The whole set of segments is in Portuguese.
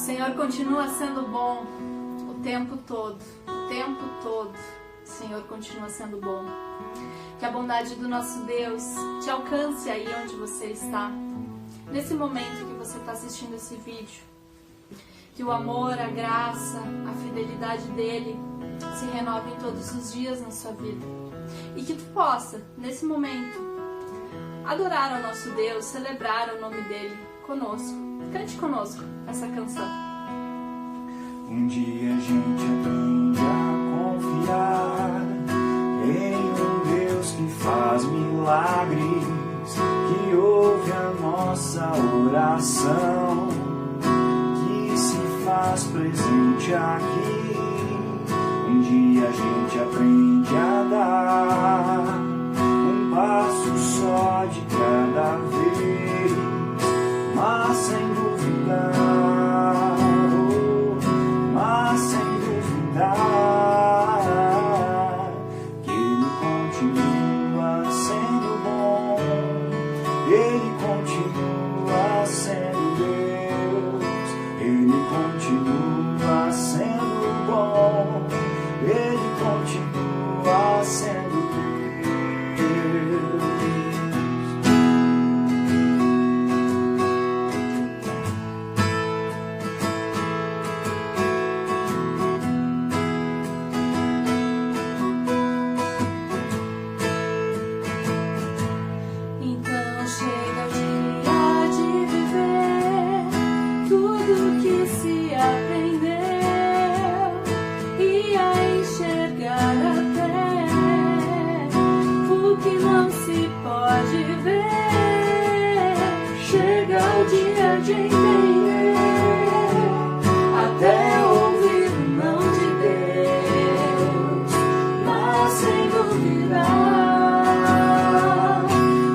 Senhor continua sendo bom o tempo todo, o Senhor continua sendo bom. Que a bondade do nosso Deus te alcance aí onde você está, nesse momento que você está assistindo esse vídeo. Que o amor, a graça, a fidelidade dele se renovem todos os dias na sua vida. E que tu possa, nesse momento, adorar ao nosso Deus, celebrar o nome dele conosco. Cante conosco essa canção. Um dia a gente aprende a confiar em um Deus que faz milagres, que ouve a nossa oração, que se faz presente aqui. Um dia a gente aprende a dar um passo só de cada vez, mas sem duvidar, mas sem duvidar, que Ele continua sendo bom, Ele continua sendo Deus, Ele continua sendo bom, Ele continua sendo Deus. Então chega o dia de viver tudo que se aprendeu e a enxergar até o que não se pode ver. Chega o dia de entender, até ouvir o não de Deus, mas sem duvidar,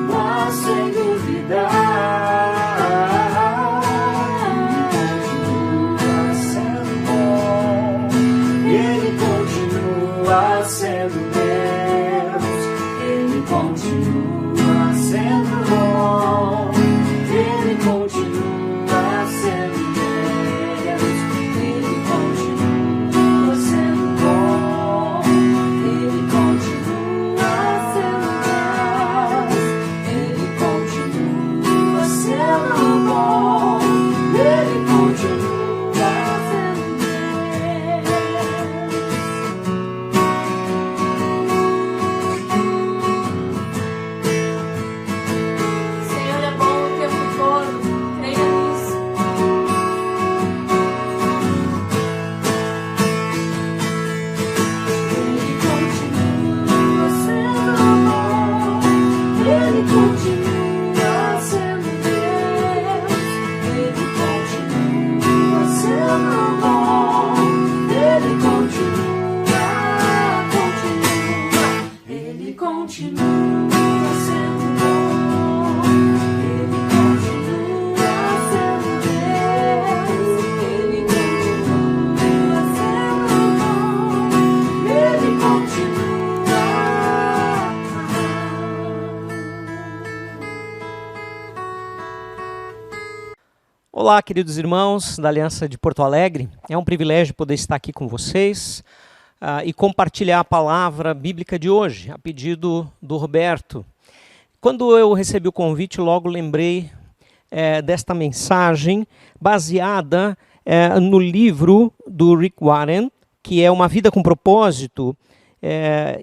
mas sem duvidar, Ele continua sendo bom, Ele continua sendo Deus, Ele continua sendo Deus, Ele continua sendo bom, Ele continua sendo Deus, Ele continua sendo bom, Ele continua sendo Deus. Senhor é bom o tempo todo, creia nisso. Ele continua sendo bom, Ele continua sendo Deus, Ele continua sendo bom, Ele continua, Ele continua sendo bom, Ele continua sendo Deus, Ele continua sendo bom, Ele continua. Olá, queridos irmãos da Aliança de Porto Alegre. É um privilégio poder estar aqui com vocês e compartilhar a palavra bíblica de hoje, a pedido do Roberto. Quando eu recebi o convite, logo lembrei desta mensagem baseada no livro do Rick Warren, que é Uma Vida com Propósito,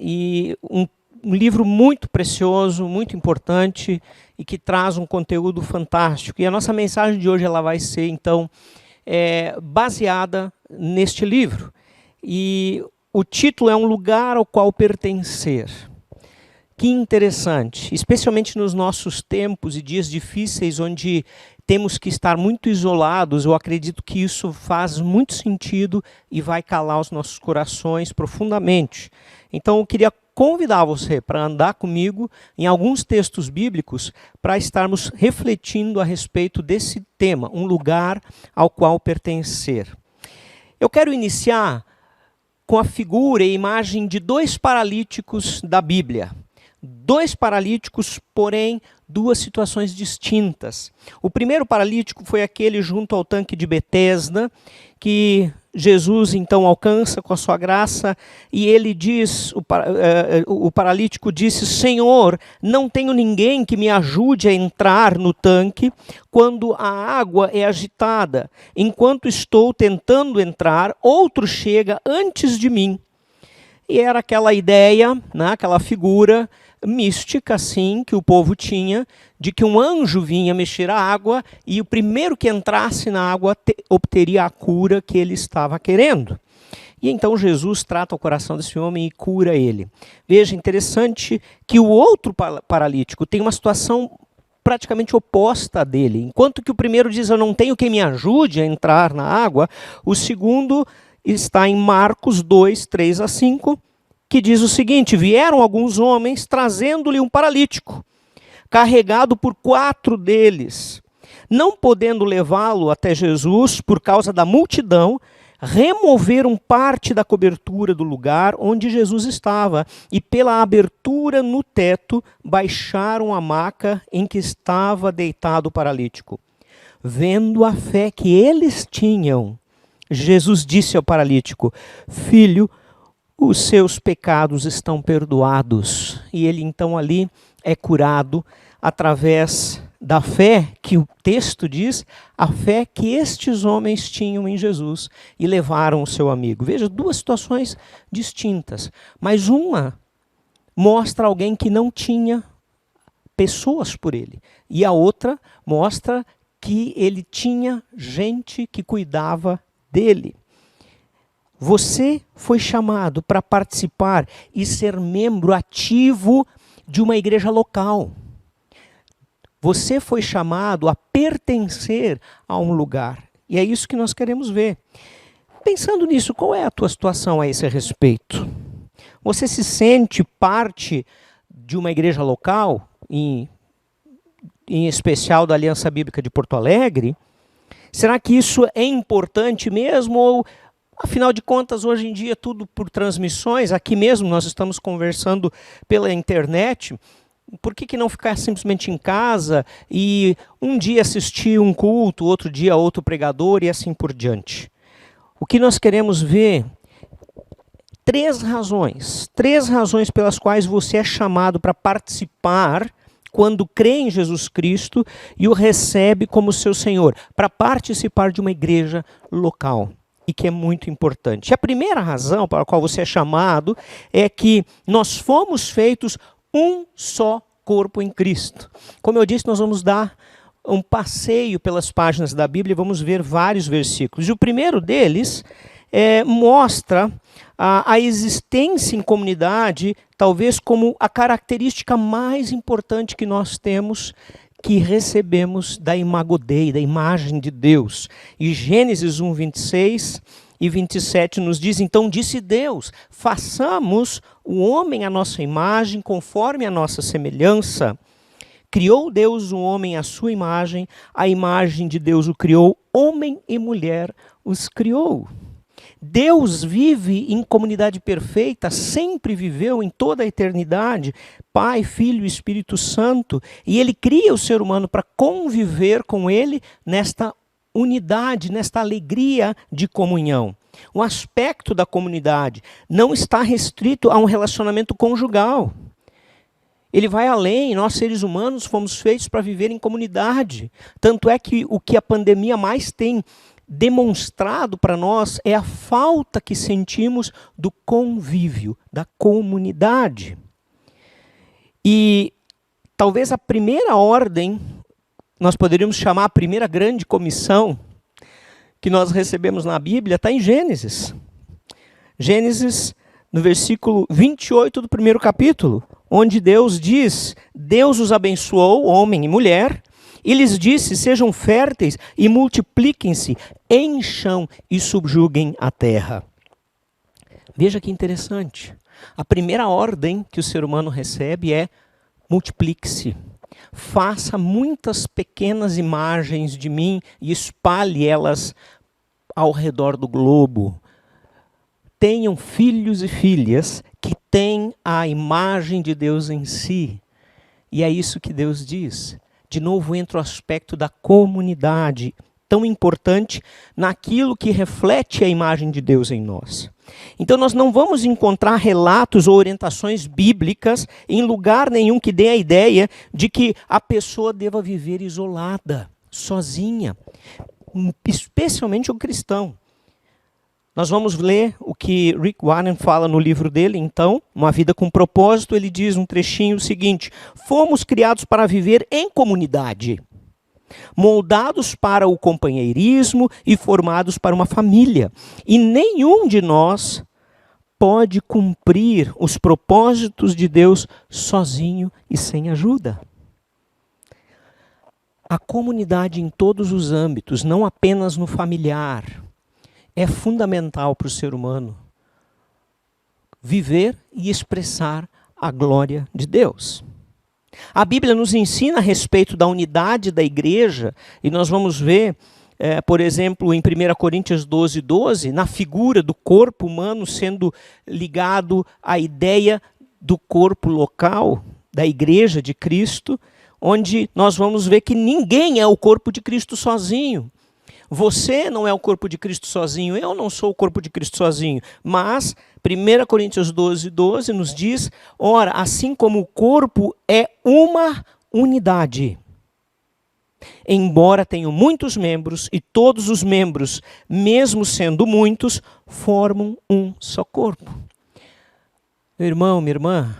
e um livro muito precioso, muito importante e que traz um conteúdo fantástico. E a nossa mensagem de hoje ela vai ser, então, baseada neste livro. E o título é Um Lugar ao Qual Pertencer. Que interessante, especialmente nos nossos tempos e dias difíceis, onde temos que estar muito isolados. Eu acredito que isso faz muito sentido e vai calar os nossos corações profundamente. Então eu queria convidar você para andar comigo em alguns textos bíblicos para estarmos refletindo a respeito desse tema, um lugar ao qual pertencer. Eu quero iniciar com a figura e imagem de dois paralíticos da Bíblia. dois paralíticos, porém duas situações distintas. O primeiro paralítico foi aquele junto ao tanque de Betesda, que Jesus então alcança com a sua graça, e ele diz, o paralítico disse: Senhor, não tenho ninguém que me ajude a entrar no tanque quando a água é agitada. Enquanto estou tentando entrar, outro chega antes de mim. E era aquela ideia, né, aquela figura mística assim, que o povo tinha, de que um anjo vinha mexer a água e o primeiro que entrasse na água obteria a cura que ele estava querendo. E então Jesus trata o coração desse homem e cura ele. Veja, interessante que o outro paralítico tem uma situação praticamente oposta dele. Enquanto que o primeiro diz: eu não tenho quem me ajude a entrar na água, o segundo está em Marcos 2, 3 a 5, que diz o seguinte: vieram alguns homens trazendo-lhe um paralítico, carregado por 4 deles. Não podendo levá-lo até Jesus por causa da multidão, removeram parte da cobertura do lugar onde Jesus estava e pela abertura no teto baixaram a maca em que estava deitado o paralítico. Vendo a fé que eles tinham, Jesus disse ao paralítico: filho, os seus pecados estão perdoados. E ele então ali é curado através da fé que o texto diz, a fé que estes homens tinham em Jesus e levaram o seu amigo. Veja, duas situações distintas, mas uma mostra alguém que não tinha pessoas por ele, e a outra mostra que ele tinha gente que cuidava dele. Você foi chamado para participar e ser membro ativo de uma igreja local. Você foi chamado a pertencer a um lugar. E é isso que nós queremos ver. Pensando nisso, qual é a tua situação a esse respeito? Você se sente parte de uma igreja local, em especial da Aliança Bíblica de Porto Alegre? Será que isso é importante mesmo? Ou, afinal de contas, hoje em dia tudo por transmissões, aqui mesmo nós estamos conversando pela internet. Por que não ficar simplesmente em casa e um dia assistir um culto, outro dia outro pregador e assim por diante? O que nós queremos ver, três razões pelas quais você é chamado para participar quando crê em Jesus Cristo e o recebe como seu Senhor, para participar de uma igreja local, e que é muito importante. A primeira razão para a qual você é chamado é que nós fomos feitos um só corpo em Cristo. Como eu disse, nós vamos dar um passeio pelas páginas da Bíblia e vamos ver vários versículos. E o primeiro deles mostra a existência em comunidade, talvez como a característica mais importante que nós temos, que recebemos da Imago Dei, da imagem de Deus. E Gênesis 1, 26 e 27 nos diz: então disse Deus, façamos o homem à nossa imagem, conforme a nossa semelhança. Criou Deus o homem à sua imagem, a imagem de Deus o criou, homem e mulher os criou. Deus vive em comunidade perfeita, sempre viveu em toda a eternidade, Pai, Filho e Espírito Santo, e Ele cria o ser humano para conviver com Ele nesta unidade, nesta alegria de comunhão. O aspecto da comunidade não está restrito a um relacionamento conjugal. Ele vai além, nós seres humanos fomos feitos para viver em comunidade. Tanto é que o que a pandemia mais tem demonstrado para nós é a falta que sentimos do convívio, da comunidade. E talvez a primeira ordem, nós poderíamos chamar a primeira grande comissão que nós recebemos na Bíblia, está em Gênesis. Gênesis, no versículo 28 do primeiro capítulo, onde Deus diz: Deus os abençoou, homem e mulher, e lhes disse: sejam férteis e multipliquem-se, encham e subjuguem a terra. Veja que interessante. A primeira ordem que o ser humano recebe é: multiplique-se. Faça muitas pequenas imagens de mim e espalhe elas ao redor do globo. Tenham filhos e filhas que tem a imagem de Deus em si. E é isso que Deus diz. De novo entra o aspecto da comunidade, tão importante naquilo que reflete a imagem de Deus em nós. Então nós não vamos encontrar relatos ou orientações bíblicas em lugar nenhum que dê a ideia de que a pessoa deva viver isolada, sozinha, especialmente o cristão. Nós vamos ler o que Rick Warren fala no livro dele, então, Uma Vida com Propósito. Ele diz um trechinho o seguinte: fomos criados para viver em comunidade, moldados para o companheirismo e formados para uma família. E nenhum de nós pode cumprir os propósitos de Deus sozinho e sem ajuda. A comunidade em todos os âmbitos, não apenas no familiar, é fundamental para o ser humano viver e expressar a glória de Deus. A Bíblia nos ensina a respeito da unidade da igreja, e nós vamos ver, por exemplo, em 1 Coríntios 12:12, na figura do corpo humano sendo ligado à ideia do corpo local, da igreja de Cristo, onde nós vamos ver que ninguém é o corpo de Cristo sozinho. Você não é o corpo de Cristo sozinho, eu não sou o corpo de Cristo sozinho. Mas 1 Coríntios 12:12 nos diz: ora, assim como o corpo é uma unidade, embora tenham muitos membros, e todos os membros, mesmo sendo muitos, formam um só corpo. Meu irmão, minha irmã,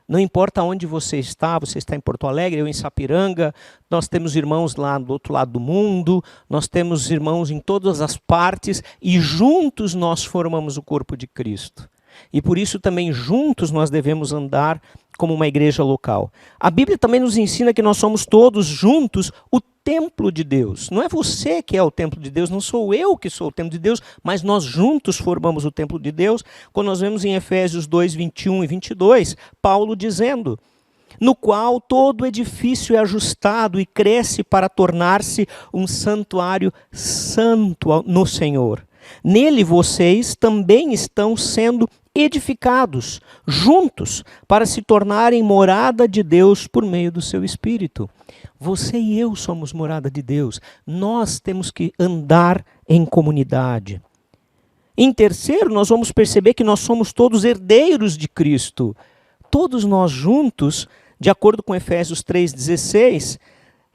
não importa onde você está em Porto Alegre, eu em Sapiranga, nós temos irmãos lá do outro lado do mundo, nós temos irmãos em todas as partes, e juntos nós formamos o corpo de Cristo. E por isso também juntos nós devemos andar como uma igreja local. A Bíblia também nos ensina que nós somos todos juntos o templo de Deus. Não é você que é o templo de Deus, não sou eu que sou o templo de Deus, mas nós juntos formamos o templo de Deus. Quando nós vemos em Efésios 2:21 e 22, Paulo dizendo: no qual todo edifício é ajustado e cresce para tornar-se um santuário santo no Senhor. Nele vocês também estão sendo edificados juntos para se tornarem morada de Deus por meio do seu Espírito. Você e eu somos morada de Deus. Nós temos que andar em comunidade. Em terceiro, nós vamos perceber que nós somos todos herdeiros de Cristo. Todos nós juntos, de acordo com Efésios 3:16,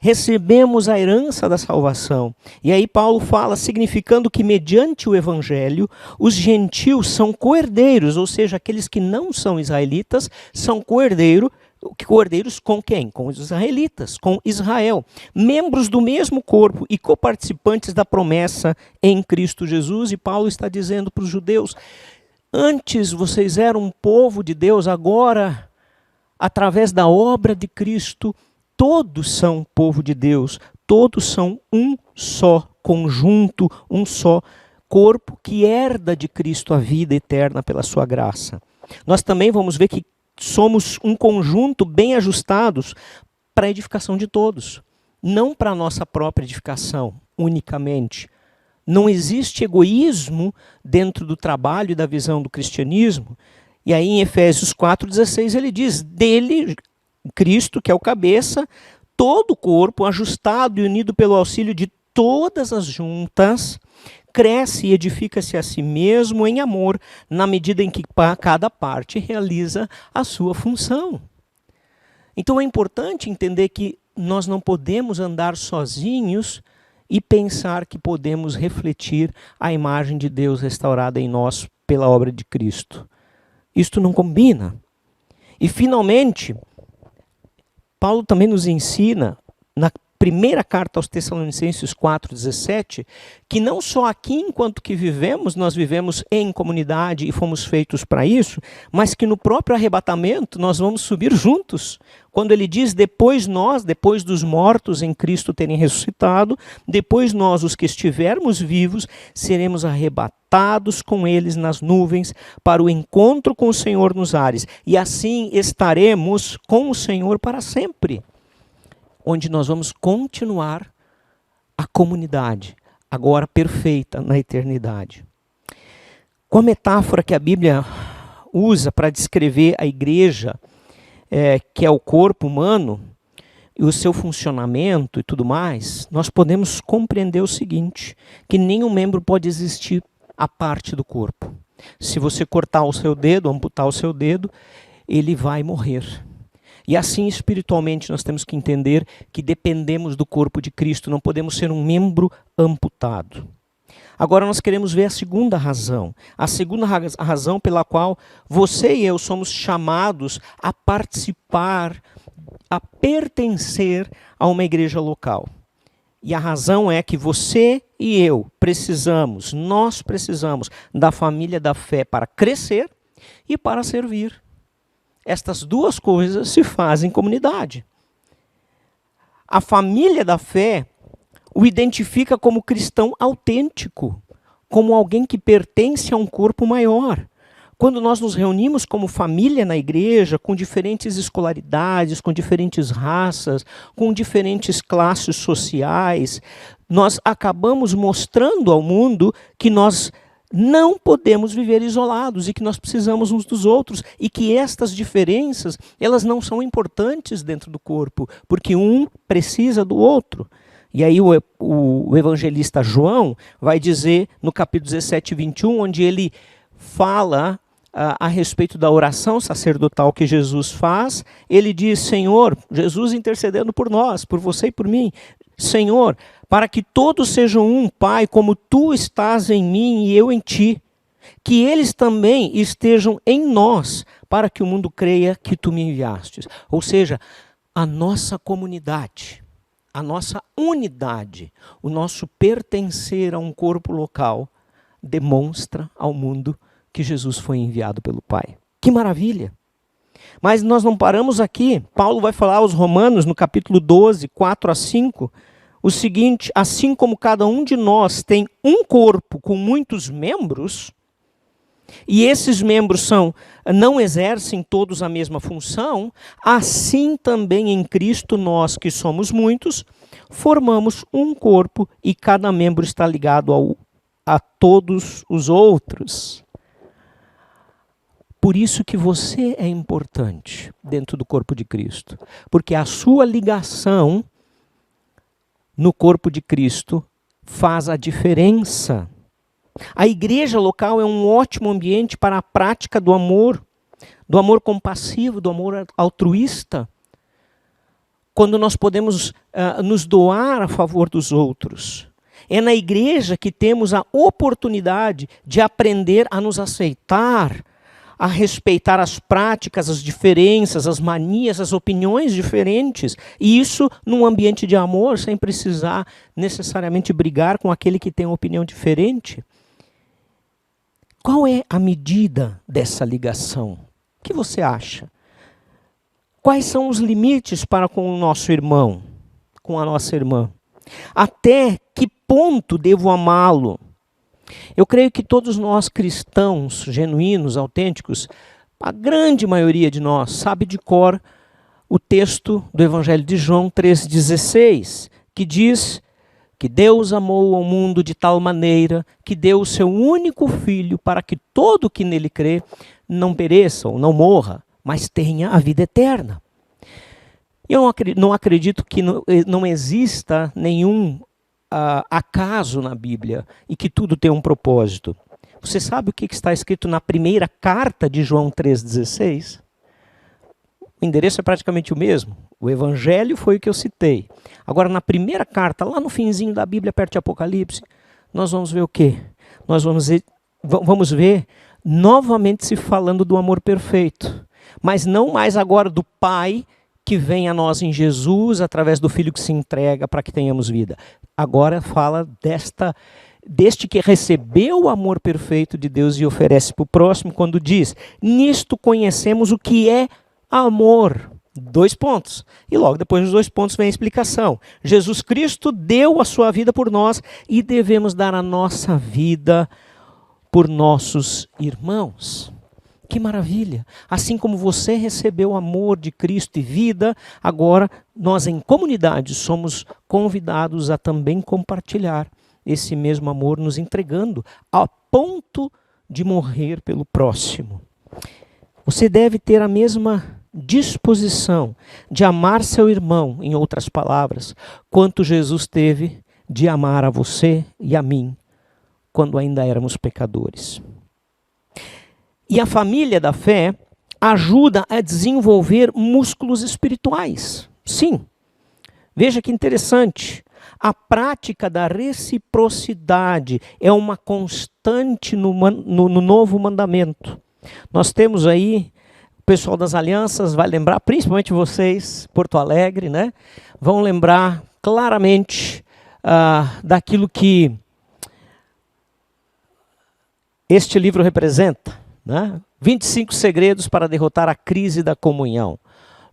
recebemos a herança da salvação. E aí Paulo fala, significando que mediante o evangelho, os gentios são co-herdeiros, ou seja, aqueles que não são israelitas, são co-herdeiros com quem? Com os israelitas, com Israel. Membros do mesmo corpo e coparticipantes da promessa em Cristo Jesus. E Paulo está dizendo para os judeus: antes vocês eram um povo de Deus, agora, através da obra de Cristo, todos são povo de Deus, todos são um só conjunto, um só corpo que herda de Cristo a vida eterna pela sua graça. Nós também vamos ver que somos um conjunto bem ajustados para a edificação de todos, não para a nossa própria edificação unicamente. Não existe egoísmo dentro do trabalho e da visão do cristianismo. E aí em Efésios 4:16 ele diz: dele, Cristo, que é o cabeça, todo o corpo, ajustado e unido pelo auxílio de todas as juntas, cresce e edifica-se a si mesmo em amor, na medida em que cada parte realiza a sua função. Então é importante entender que nós não podemos andar sozinhos e pensar que podemos refletir a imagem de Deus restaurada em nós pela obra de Cristo. Isto não combina. E finalmente, Paulo também nos ensina, na primeira carta aos Tessalonicenses 4:17, que não só aqui enquanto que vivemos, nós vivemos em comunidade e fomos feitos para isso, mas que no próprio arrebatamento nós vamos subir juntos. Quando ele diz: depois dos mortos em Cristo terem ressuscitado, depois nós, os que estivermos vivos, seremos arrebatados com eles nas nuvens para o encontro com o Senhor nos ares. E assim estaremos com o Senhor para sempre, onde nós vamos continuar a comunidade, agora perfeita na eternidade. Com a metáfora que a Bíblia usa para descrever a igreja, que é o corpo humano, e o seu funcionamento e tudo mais, nós podemos compreender o seguinte, que nenhum membro pode existir à parte do corpo. Se você cortar o seu dedo, amputar o seu dedo, ele vai morrer. E assim, espiritualmente, nós temos que entender que dependemos do corpo de Cristo, não podemos ser um membro amputado. Agora nós queremos ver a segunda razão. A segunda razão pela qual você e eu somos chamados a participar, a pertencer a uma igreja local. E a razão é que você e eu nós precisamos da família da fé para crescer e para servir. Estas duas coisas se fazem em comunidade. A família da fé o identifica como cristão autêntico, como alguém que pertence a um corpo maior. Quando nós nos reunimos como família na igreja, com diferentes escolaridades, com diferentes raças, com diferentes classes sociais, nós acabamos mostrando ao mundo que nós não podemos viver isolados e que nós precisamos uns dos outros e que estas diferenças, elas não são importantes dentro do corpo, porque um precisa do outro. E aí o evangelista João vai dizer no capítulo 17, 21, onde ele fala a respeito da oração sacerdotal que Jesus faz, ele diz, Senhor, Jesus intercedendo por nós, por você e por mim, Senhor, para que todos sejam um, Pai, como Tu estás em mim e eu em Ti, que eles também estejam em nós, para que o mundo creia que Tu me enviastes. Ou seja, a nossa comunidade, a nossa unidade, o nosso pertencer a um corpo local, demonstra ao mundo que Jesus foi enviado pelo Pai. Que maravilha! Mas nós não paramos aqui. Paulo vai falar aos Romanos, no capítulo 12, 4 a 5, o seguinte, assim como cada um de nós tem um corpo com muitos membros, e esses membros não exercem todos a mesma função, assim também em Cristo nós, que somos muitos, formamos um corpo e cada membro está ligado a todos os outros. Por isso que você é importante dentro do corpo de Cristo. Porque a sua ligação no corpo de Cristo faz a diferença. A igreja local é um ótimo ambiente para a prática do amor compassivo, do amor altruísta. Quando nós podemos nos doar a favor dos outros. É na igreja que temos a oportunidade de aprender a nos aceitar, a respeitar as práticas, as diferenças, as manias, as opiniões diferentes. E isso num ambiente de amor, sem precisar necessariamente brigar com aquele que tem uma opinião diferente. Qual é a medida dessa ligação? O que você acha? Quais são os limites para com o nosso irmão, com a nossa irmã? Até que ponto devo amá-lo? Eu creio que todos nós cristãos genuínos, autênticos, a grande maioria de nós sabe de cor o texto do Evangelho de João 3,16, que diz que Deus amou ao mundo de tal maneira que deu o seu único Filho para que todo que nele crê não pereça ou não morra, mas tenha a vida eterna. Eu não acredito que não exista nenhum acaso na Bíblia e que tudo tem um propósito. Você sabe o que está escrito na primeira carta de João 3,16? O endereço é praticamente o mesmo. O Evangelho foi o que eu citei. Agora, na primeira carta, lá no finzinho da Bíblia, perto de Apocalipse, nós vamos ver o quê? Nós vamos ver novamente se falando do amor perfeito. Mas não mais agora do Pai que vem a nós em Jesus, através do Filho que se entrega para que tenhamos vida. Agora fala deste que recebeu o amor perfeito de Deus e oferece para o próximo, quando diz, nisto conhecemos o que é amor. 2 pontos. E logo depois dos 2 pontos vem a explicação. Jesus Cristo deu a sua vida por nós e devemos dar a nossa vida por nossos irmãos. Que maravilha! Assim como você recebeu o amor de Cristo e vida, agora nós em comunidade somos convidados a também compartilhar esse mesmo amor, nos entregando a ponto de morrer pelo próximo. Você deve ter a mesma disposição de amar seu irmão, em outras palavras, quanto Jesus teve de amar a você e a mim, quando ainda éramos pecadores. E a família da fé ajuda a desenvolver músculos espirituais. Sim, veja que interessante. A prática da reciprocidade é uma constante no novo mandamento. Nós temos aí, o pessoal das alianças vai lembrar, principalmente vocês, Porto Alegre, né? Vão lembrar claramente daquilo que este livro representa, né? 25 segredos para derrotar a crise da comunhão.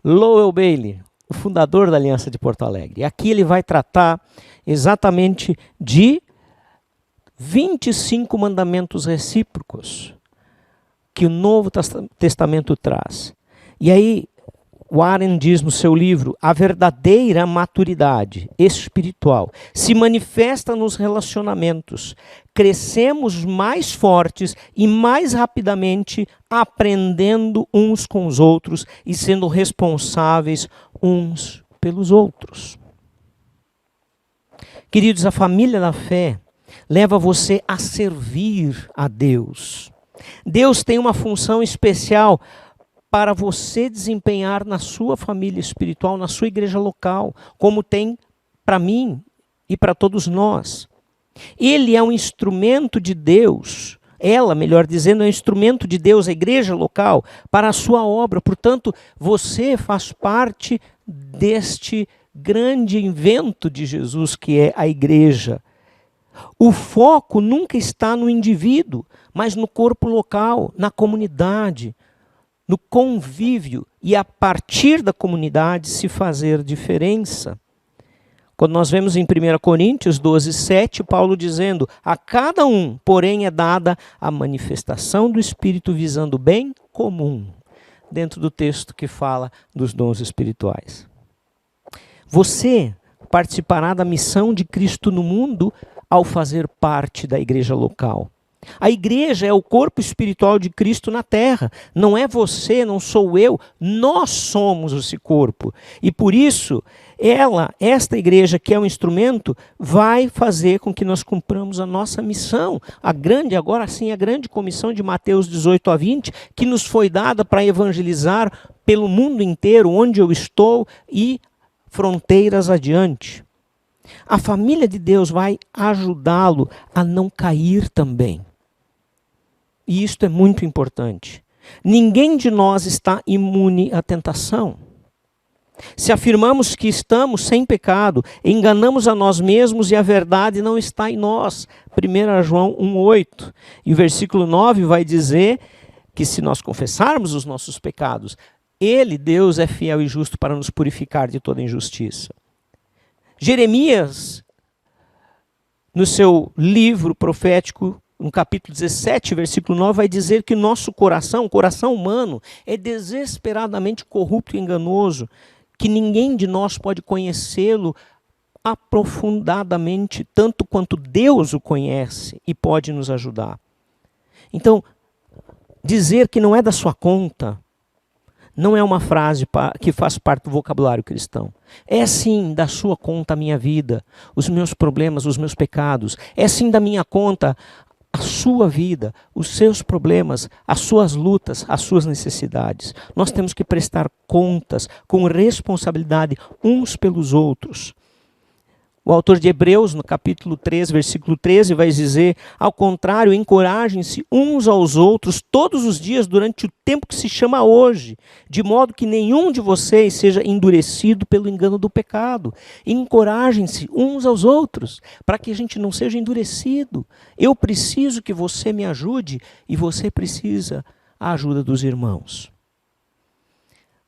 Lowell Bailey, o fundador da Aliança de Porto Alegre. Aqui ele vai tratar exatamente de 25 mandamentos recíprocos que o Novo Testamento traz. E aí, Warren diz no seu livro, a verdadeira maturidade espiritual se manifesta nos relacionamentos. Crescemos mais fortes e mais rapidamente aprendendo uns com os outros e sendo responsáveis uns pelos outros. Queridos, a família da fé leva você a servir a Deus. Deus tem uma função especial para você desempenhar na sua família espiritual, na sua igreja local, como tem para mim e para todos nós. Ele é um instrumento de Deus, ela, melhor dizendo, é um instrumento de Deus, a igreja local, para a sua obra. Portanto, você faz parte deste grande invento de Jesus, que é a igreja. O foco nunca está no indivíduo, mas no corpo local, na comunidade, no convívio, e a partir da comunidade se fazer diferença. Quando nós vemos em 1 Coríntios 12:7, Paulo dizendo, a cada um, porém, é dada a manifestação do Espírito visando o bem comum, dentro do texto que fala dos dons espirituais. Você participará da missão de Cristo no mundo ao fazer parte da igreja local. A igreja é o corpo espiritual de Cristo na terra. Não é você, não sou eu, nós somos esse corpo. E por isso, esta igreja que é um instrumento, vai fazer com que nós cumpramos a nossa missão. Agora sim, a grande comissão de Mateus 18-20, que nos foi dada para evangelizar pelo mundo inteiro, onde eu estou, e fronteiras adiante. A família de Deus vai ajudá-lo a não cair também. E isto é muito importante. Ninguém de nós está imune à tentação. Se afirmamos que estamos sem pecado, enganamos a nós mesmos e a verdade não está em nós. 1 João 1,8. E o versículo 9 vai dizer que se nós confessarmos os nossos pecados, Ele, Deus, é fiel e justo para nos purificar de toda injustiça. Jeremias, no seu livro profético, no capítulo 17, versículo 9, vai dizer que o nosso coração, o coração humano, é desesperadamente corrupto e enganoso, que ninguém de nós pode conhecê-lo aprofundadamente, tanto quanto Deus o conhece e pode nos ajudar. Então, dizer que não é da sua conta, não é uma frase que faz parte do vocabulário cristão. É sim da sua conta a minha vida, os meus problemas, os meus pecados. É sim da minha conta a sua vida, os seus problemas, as suas lutas, as suas necessidades. Nós temos que prestar contas com responsabilidade uns pelos outros. O autor de Hebreus, no capítulo 3, versículo 13, vai dizer, ao contrário, encorajem-se uns aos outros todos os dias durante o tempo que se chama hoje, de modo que nenhum de vocês seja endurecido pelo engano do pecado. Encorajem-se uns aos outros, para que a gente não seja endurecido. Eu preciso que você me ajude e você precisa a ajuda dos irmãos.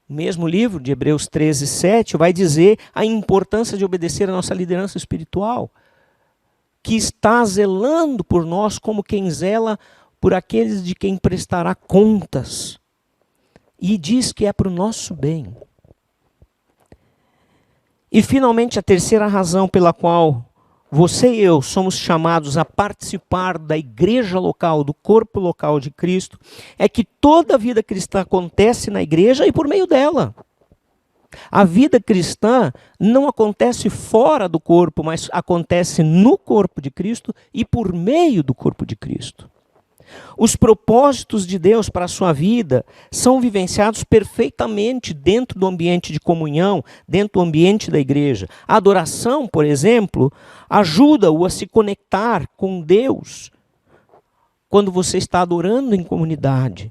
O mesmo livro de Hebreus 13:7 vai dizer a importância de obedecer a nossa liderança espiritual, que está zelando por nós como quem zela por aqueles de quem prestará contas. E diz que é para o nosso bem. E finalmente a terceira razão pela qual você e eu somos chamados a participar da igreja local, do corpo local de Cristo, é que toda a vida cristã acontece na igreja e por meio dela. A vida cristã não acontece fora do corpo, mas acontece no corpo de Cristo e por meio do corpo de Cristo. Os propósitos de Deus para a sua vida são vivenciados perfeitamente dentro do ambiente de comunhão, dentro do ambiente da igreja. A adoração, por exemplo, ajuda-o a se conectar com Deus quando você está adorando em comunidade.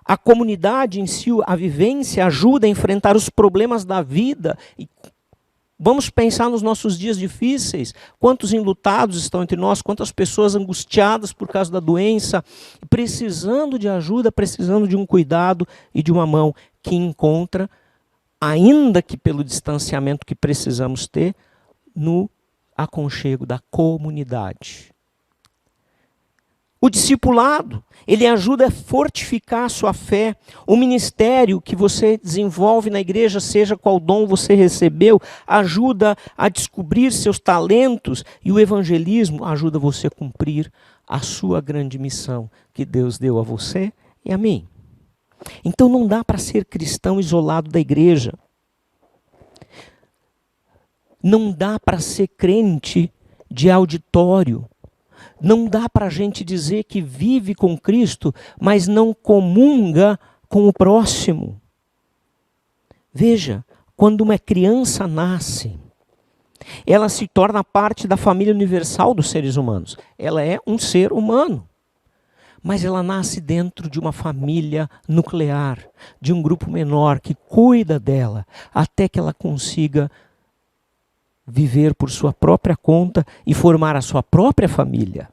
A comunidade em si, a vivência, ajuda a enfrentar os problemas da vida. E vamos pensar nos nossos dias difíceis. Quantos enlutados estão entre nós, quantas pessoas angustiadas por causa da doença, precisando de ajuda, precisando de um cuidado e de uma mão que encontra, ainda que pelo distanciamento que precisamos ter, no aconchego da comunidade. O discipulado, ele ajuda a fortificar a sua fé. O ministério que você desenvolve na igreja, seja qual dom você recebeu, ajuda a descobrir seus talentos. E o evangelismo ajuda você a cumprir a sua grande missão que Deus deu a você e a mim. Então não dá para ser cristão isolado da igreja. Não dá para ser crente de auditório. Não dá para a gente dizer que vive com Cristo, mas não comunga com o próximo. Veja, quando uma criança nasce, ela se torna parte da família universal dos seres humanos. Ela é um ser humano. Mas ela nasce dentro de uma família nuclear, de um grupo menor que cuida dela, até que ela consiga viver por sua própria conta e formar a sua própria família.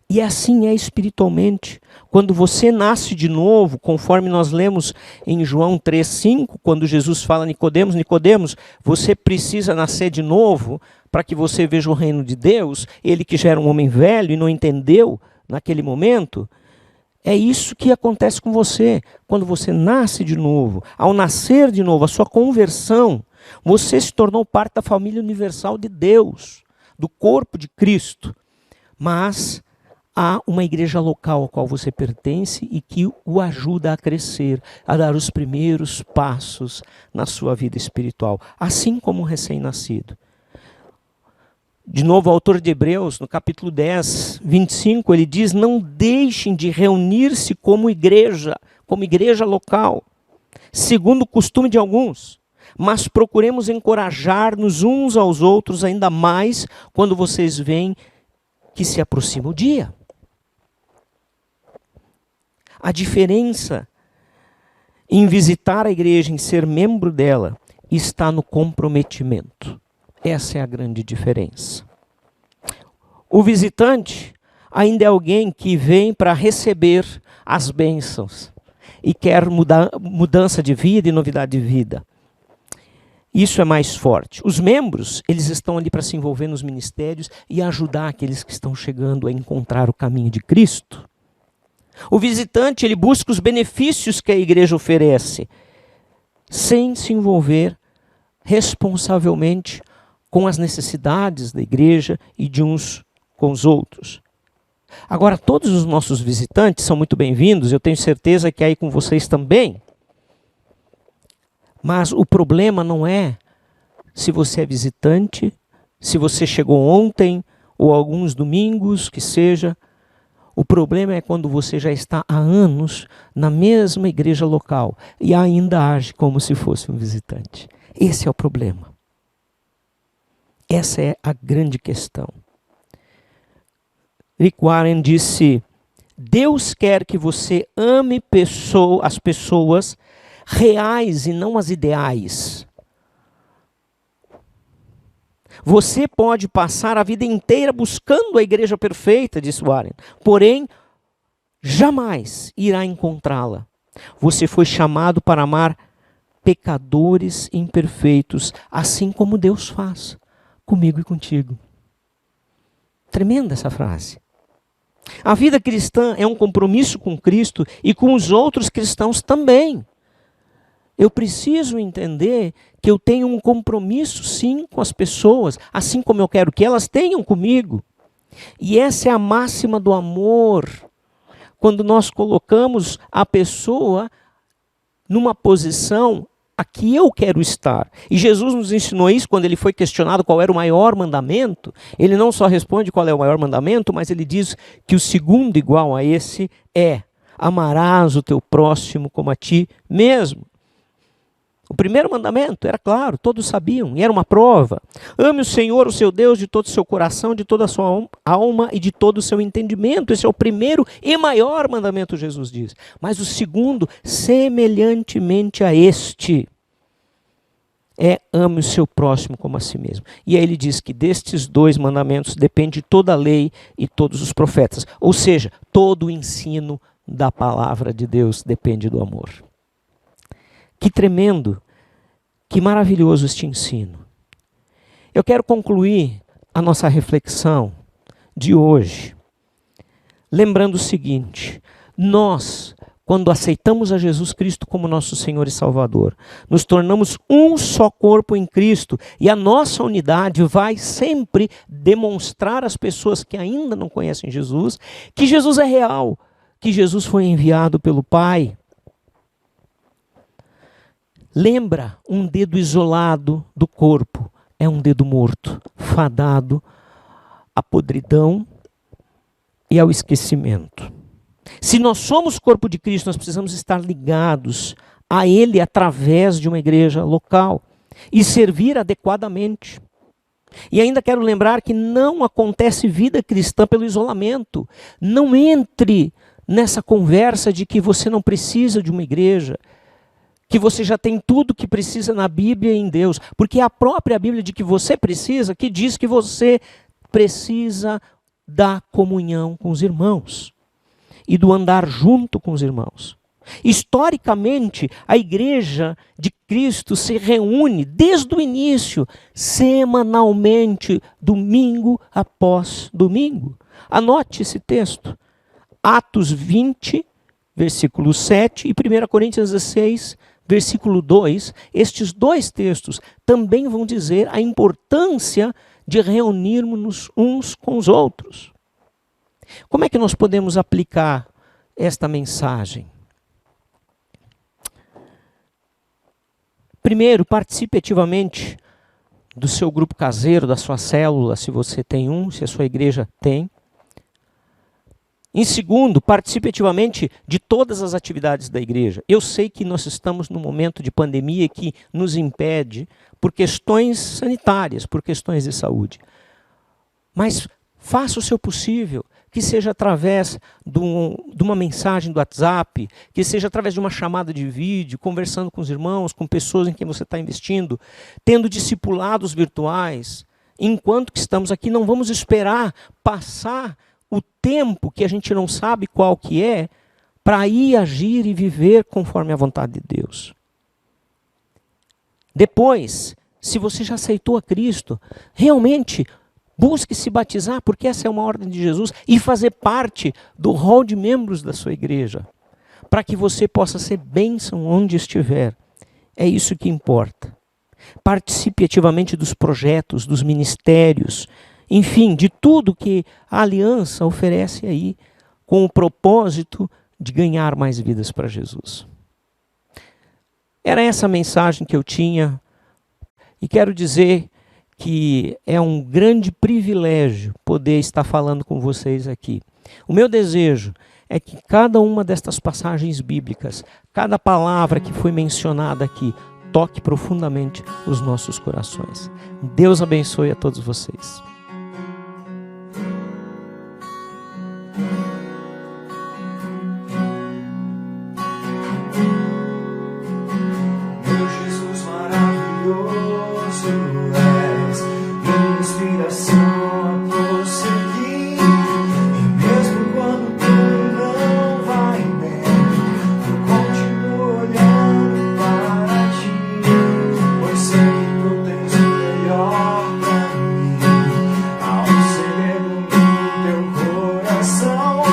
E assim é espiritualmente. Quando você nasce de novo, conforme nós lemos em João 3,5, quando Jesus fala a Nicodemos, Nicodemos, você precisa nascer de novo para que você veja o reino de Deus. Ele que já era um homem velho e não entendeu naquele momento. É isso que acontece com você. Quando você nasce de novo, ao nascer de novo, a sua conversão, você se tornou parte da família universal de Deus, do corpo de Cristo. Mas há uma igreja local à qual você pertence e que o ajuda a crescer, a dar os primeiros passos na sua vida espiritual, assim como um recém-nascido. De novo, o autor de Hebreus, no capítulo 10, 25, ele diz: não deixem de reunir-se como igreja local, segundo o costume de alguns, mas procuremos encorajar-nos uns aos outros ainda mais quando vocês veem que se aproxima o dia. A diferença em visitar a igreja, em ser membro dela, está no comprometimento. Essa é a grande diferença. O visitante ainda é alguém que vem para receber as bênçãos e quer mudança de vida e novidade de vida. Isso é mais forte. Os membros, eles estão ali para se envolver nos ministérios e ajudar aqueles que estão chegando a encontrar o caminho de Cristo. O visitante, ele busca os benefícios que a igreja oferece, sem se envolver responsavelmente com as necessidades da igreja e de uns com os outros. Agora, todos os nossos visitantes são muito bem-vindos, eu tenho certeza que é aí com vocês também. Mas o problema não é se você é visitante, se você chegou ontem ou alguns domingos, que seja. O problema é quando você já está há anos na mesma igreja local e ainda age como se fosse um visitante. Esse é o problema. Essa é a grande questão. Rick Warren disse: Deus quer que você ame as pessoas reais e não as ideais. Você pode passar a vida inteira buscando a igreja perfeita, disse Warren, porém, jamais irá encontrá-la. Você foi chamado para amar pecadores imperfeitos, assim como Deus faz comigo e contigo. Tremenda essa frase. A vida cristã é um compromisso com Cristo e com os outros cristãos também. Eu preciso entender que eu tenho um compromisso, sim, com as pessoas, assim como eu quero que elas tenham comigo. E essa é a máxima do amor, quando nós colocamos a pessoa numa posição a que eu quero estar. E Jesus nos ensinou isso quando ele foi questionado qual era o maior mandamento. Ele não só responde qual é o maior mandamento, mas ele diz que o segundo igual a esse é: amarás o teu próximo como a ti mesmo. O primeiro mandamento era claro, todos sabiam, e era uma prova. Ame o Senhor, o seu Deus, de todo o seu coração, de toda a sua alma e de todo o seu entendimento. Esse é o primeiro e maior mandamento, Jesus diz. Mas o segundo, semelhantemente a este, é: ame o seu próximo como a si mesmo. E aí ele diz que destes dois mandamentos depende toda a lei e todos os profetas. Ou seja, todo o ensino da palavra de Deus depende do amor. Que tremendo, que maravilhoso este ensino. Eu quero concluir a nossa reflexão de hoje lembrando o seguinte: nós, quando aceitamos a Jesus Cristo como nosso Senhor e Salvador, nos tornamos um só corpo em Cristo, e a nossa unidade vai sempre demonstrar às pessoas que ainda não conhecem Jesus que Jesus é real, que Jesus foi enviado pelo Pai. Lembra, um dedo isolado do corpo é um dedo morto, fadado à podridão e ao esquecimento. Se nós somos corpo de Cristo, nós precisamos estar ligados a Ele através de uma igreja local e servir adequadamente. E ainda quero lembrar que não acontece vida cristã pelo isolamento. Não entre nessa conversa de que você não precisa de uma igreja, que você já tem tudo que precisa na Bíblia e em Deus, porque é a própria Bíblia de que você precisa, que diz que você precisa da comunhão com os irmãos e do andar junto com os irmãos. Historicamente, a igreja de Cristo se reúne desde o início, semanalmente, domingo após domingo. Anote esse texto. Atos 20, versículo 7 e 1 Coríntios 16, versículo 2, estes dois textos também vão dizer a importância de reunirmos-nos uns com os outros. Como é que nós podemos aplicar esta mensagem? Primeiro, participe ativamente do seu grupo caseiro, da sua célula, se você tem um, se a sua igreja tem. Em segundo, participe ativamente de todas as atividades da igreja. Eu sei que nós estamos num momento de pandemia que nos impede por questões sanitárias, por questões de saúde. Mas faça o seu possível, que seja através de uma mensagem do WhatsApp, que seja através de uma chamada de vídeo, conversando com os irmãos, com pessoas em quem você está investindo, tendo discipulados virtuais. Enquanto que estamos aqui, não vamos esperar passar o tempo que a gente não sabe qual que é, para ir agir e viver conforme a vontade de Deus. Depois, se você já aceitou a Cristo, realmente busque se batizar, porque essa é uma ordem de Jesus, e fazer parte do rol de membros da sua igreja, para que você possa ser bênção onde estiver. É isso que importa. Participe ativamente dos projetos, dos ministérios, enfim, de tudo que a aliança oferece aí, com o propósito de ganhar mais vidas para Jesus. Era essa a mensagem que eu tinha, e quero dizer que é um grande privilégio poder estar falando com vocês aqui. O meu desejo é que cada uma destas passagens bíblicas, cada palavra que foi mencionada aqui, toque profundamente os nossos corações. Deus abençoe a todos vocês. Ao segredo do teu coração.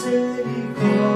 misericórdia.